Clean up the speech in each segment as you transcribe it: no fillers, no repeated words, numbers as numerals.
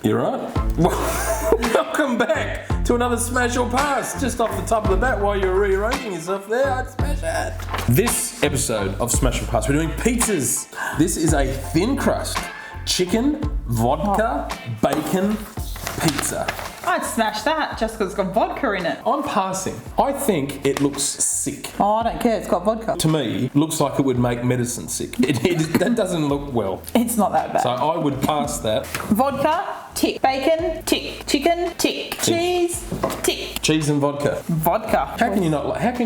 You're right. Welcome back to another Smash or Pass. Just off the top of the bat, while you're rearranging yourself there, I'd smash it. This episode of Smash or Pass, we're doing pizzas. This is a thin crust chicken, vodka, bacon pizza. I'd smash that just because it's got vodka in it. I'm passing. I think it looks sick. Oh, I don't care. It's got vodka. To me, looks like it would make medicine sick. That doesn't look well. It's not that bad. So I would pass that. Vodka, tick. Bacon, tick. Chicken, tick. Cheese, tick. Cheese and vodka. Vodka. How can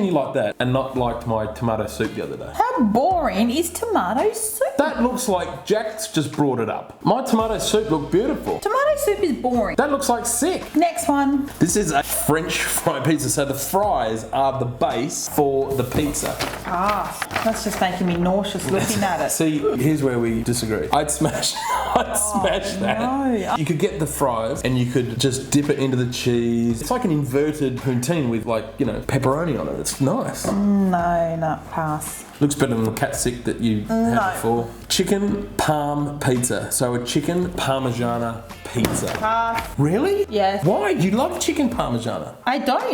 you like that and not like my tomato soup the other day? How boring is tomato soup? That looks like Jack's just brought it up. My tomato soup looked beautiful. Tomato soup is boring. That looks like sick. Next one. This is a French fry pizza, so the fries are the base for the pizza. Ah, that's just making me nauseous looking at it. See, here's where we disagree. I'd smash that. No. You could get the fries and you could just dip it into the cheese. It's like an inverted poutine with pepperoni on it. It's nice. No, pass. Looks better than the catstick that you had before. Chicken parm pizza. So a chicken parmigiana pizza. Pass. Really? Yes. Why? You love chicken parmigiana? I don't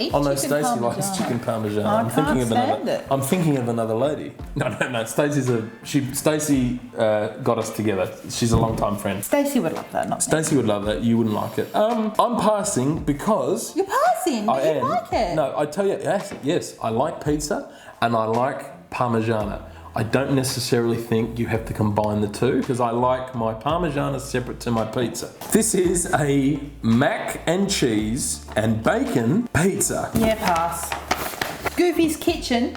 eat Oh no, chicken Stacey parmigiana. likes chicken parmigiana. I can't stand it. I'm thinking of another lady. No. Stacey got us together. She's a long-time friend. Stacey would love that, not me. Stacey would love that. You wouldn't like it. I'm passing because You're passing, but you like it. No, I tell you, yes, I like pizza and I like parmigiana. I don't necessarily think you have to combine the two because I like my parmigiana separate to my pizza. This is a mac and cheese and bacon pizza. Yeah, pass. Goofy's Kitchen,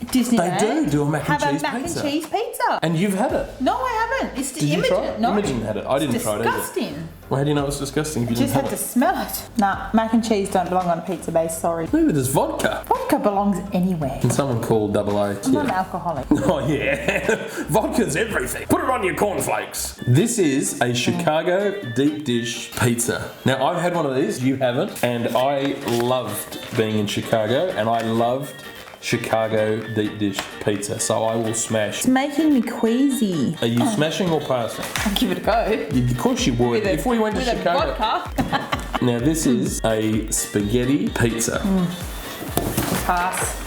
Disneyland. They do a mac and have cheese a mac pizza. and cheese pizza. And you've had it. No, I haven't. It's Did you try it? No. Imogen had it. I didn't try it either. Disgusting. Well, how do you know it's disgusting if you Just didn't had have to it? smell it. Nah, mac and cheese don't belong on a pizza base, sorry. Neither does vodka. Vodka belongs anywhere. And someone called Double A. I'm not an alcoholic. Oh yeah, vodka's everything. Put it on your cornflakes. This is a Chicago deep dish pizza. Now I've had one of these, you haven't, and I loved being in Chicago, and I loved Chicago deep dish pizza. So I will smash. It's making me queasy. Are you smashing or passing? I'll give it a go. Of course you would. If we went to with Chicago. a vodka. Now this is a spaghetti pizza. Pass.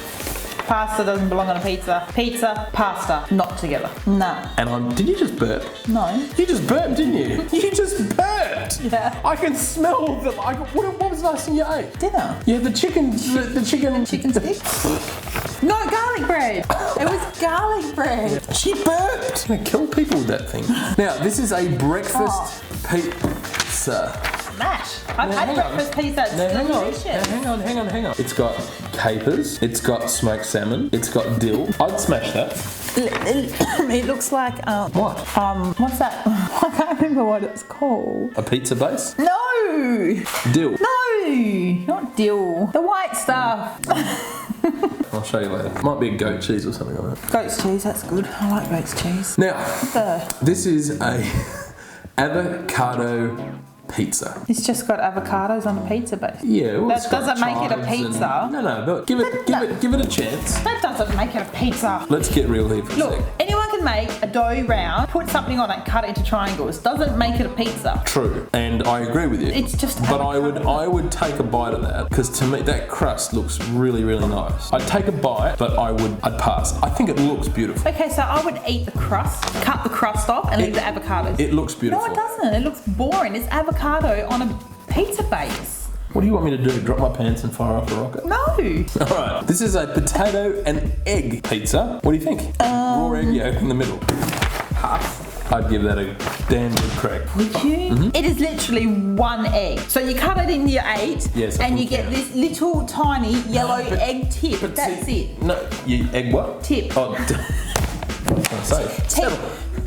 Pasta doesn't belong on a pizza. Pizza, pasta, not together. No. And did you just burp? No. You just burped, didn't you? You just burped. Yeah. I can smell the. What was the last thing you ate? Dinner. Yeah, the chicken. The chicken. Chicken stick? No, garlic bread. It was garlic bread. She burped. I'm gonna kill people with that thing. Now this is a breakfast pizza. Mash. I've had breakfast pizza. It's delicious. Now, hang on. It's got capers. It's got smoked salmon. It's got dill. I'd smash that. It looks like What? what's that? I can't remember what it's called. A pizza base? No. Dill. No, not dill. The white stuff. I'll show you later. Might be a goat cheese or something like that. Goat's cheese, that's good. I like goat's cheese. Now, this is a avocado pizza. It's just got avocados on a pizza base. Yeah, well, That it's got doesn't make it a chives pizza. No, but give it a chance. That doesn't make it a pizza. Let's get real here for a Look, sec. anyone can make a dough round, put something on it, cut it into triangles. Doesn't make it a pizza. True, and I agree with you. It's just But avocado. I would take a bite of that because to me that crust looks really, really nice. I'd take a bite, but I'd pass. I think it looks beautiful. Okay, so I would eat the crust, cut the crust off, and leave the avocados. It looks beautiful. No, it doesn't. It looks boring. It's avocado on a pizza base. What do you want me to do? Drop my pants and fire off a rocket? No. All right. This is a potato and egg pizza. What do you think? Raw egg yolk in the middle. Pass. I'd give that a damn good crack. Would you? It is literally one egg. So you cut it into your 8, Yes, I and can you get count. this little tiny yellow egg tip. That's it. No, you egg what? Tip. Oh, Tip.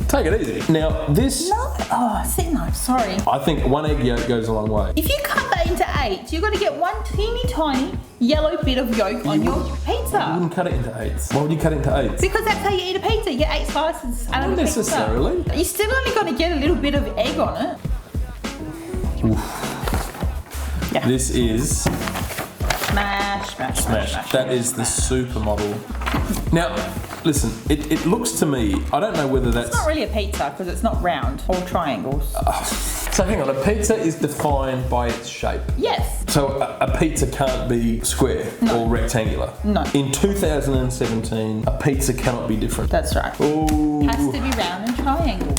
Take it easy. Now this. No. Oh, no, sorry. I think one egg yolk goes a long way. If you cut that into 8, you've got to get one teeny tiny yellow bit of yolk on your You pizza. wouldn't cut it into 8s. Why would you cut it into 8s? Because that's how you eat a pizza. You get 8 slices out of Not a pizza. necessarily. You still only got to get a little bit of egg on it. Yeah. This is Smash. That is the supermodel. Now, listen, it looks to me, I don't know whether that's... It's not really a pizza because it's not round or triangles. So So hang on, a pizza is defined by its shape. Yes. So a pizza can't be square or rectangular. No. In 2017, a pizza cannot be different. That's right. Ooh. Has to be round and triangle.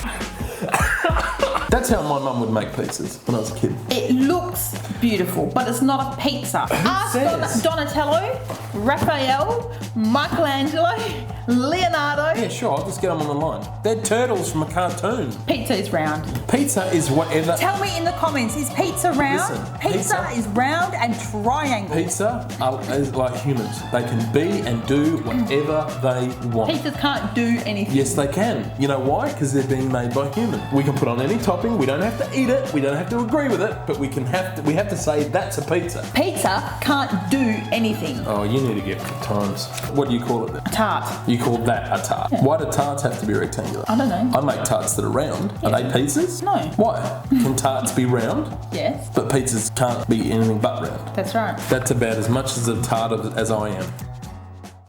That's how my mum would make pizzas when I was a kid. It looks beautiful, but it's not a pizza. Ask says? Donatello, Raphael, Michelangelo, Leonardo. Yeah, sure, I'll just get them on the line. They're turtles from a cartoon. Pizza is round. Pizza is whatever. Tell me in the comments, is pizza round? Listen, pizza is round and triangle. Pizza is like humans. They can be and do whatever they want. Pizzas can't do anything. Yes, they can. You know why? Because they're being made by humans. We can put on any topping. We don't have to eat it. We don't have to agree with it. But we have to say that's a pizza. Pizza can't do anything. Oh, you need to get with times. What do you call it then? A tart. You call that a tart. Why do tarts have to be rectangular? I don't know. I make tarts that are round. Are they pizzas? No. Why? Can tarts be round? Yes, But pizzas can't be anything but round. that's right. That's about as much as a tart as I am.